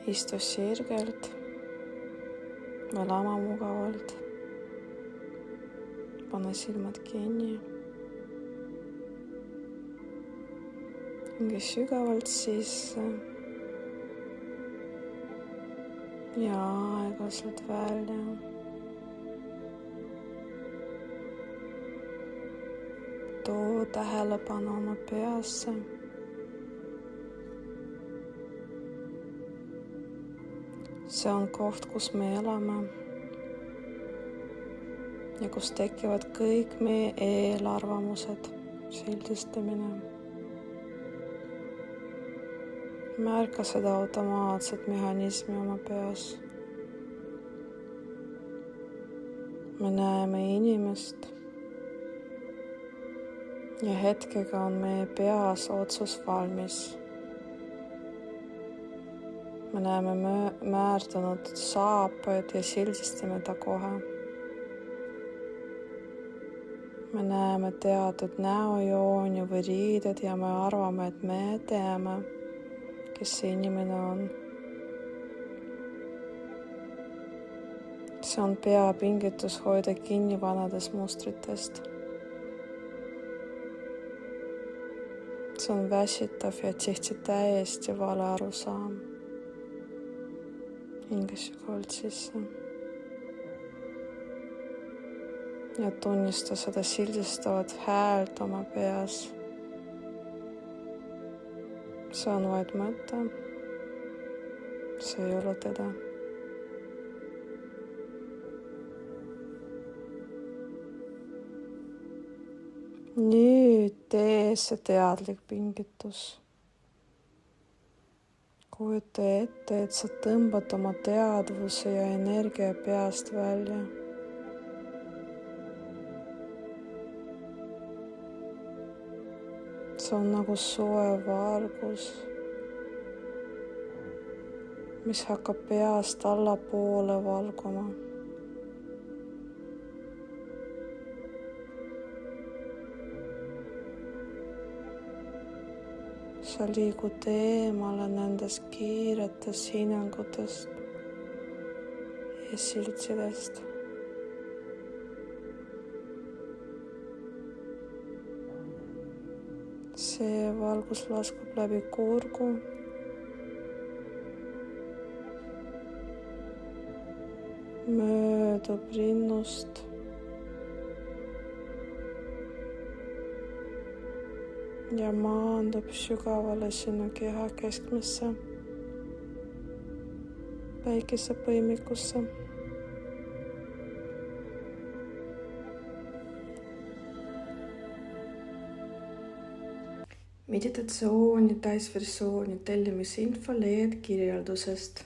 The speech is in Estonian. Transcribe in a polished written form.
Istu sirgelt või lama mugavalt. Pane silmad kinni. Hinge sügavalt sisse ja aeglaselt välja. Too tähelepanu oma peasse. See on koht, kus me elame ja kus tekivad kõik meie eelarvamused, sildistamine. Märka seda automaatset mehhanismi oma peas. Me näeme inimest ja hetkega on meie peas otsus valmis. Me näeme määrdunud saapaid ja sildistame ta kohe. Me näeme teatud näojooni või riided ja me arvame, et me teame, kes see inimene on. See on peapingitus hoida kinni vanadest mustritest. See on väsitav ja tihti täiesti vale arusaam. Hinge sügavalt sisse. Ja tunnista seda sildistavat häält oma peas. See on vaid mõte. See ei ole teda. Nüüd tee see teadlik pingitus. Kujuta ette, et sa tõmbad oma teadvuse ja energia peast välja. See on nagu soe valgus, mis hakkab peast allapoole valguma. Sa liigud eemale nendest kiiretest hinnangutest ja siltsidest. See valgus laskub läbi kurgu, möödub rinnust ja maandub sügavale sinu keha keskmesse, päikesepõimikusse. Meditatsiooni täisversiooni tellimise info leiad kirjeldusest.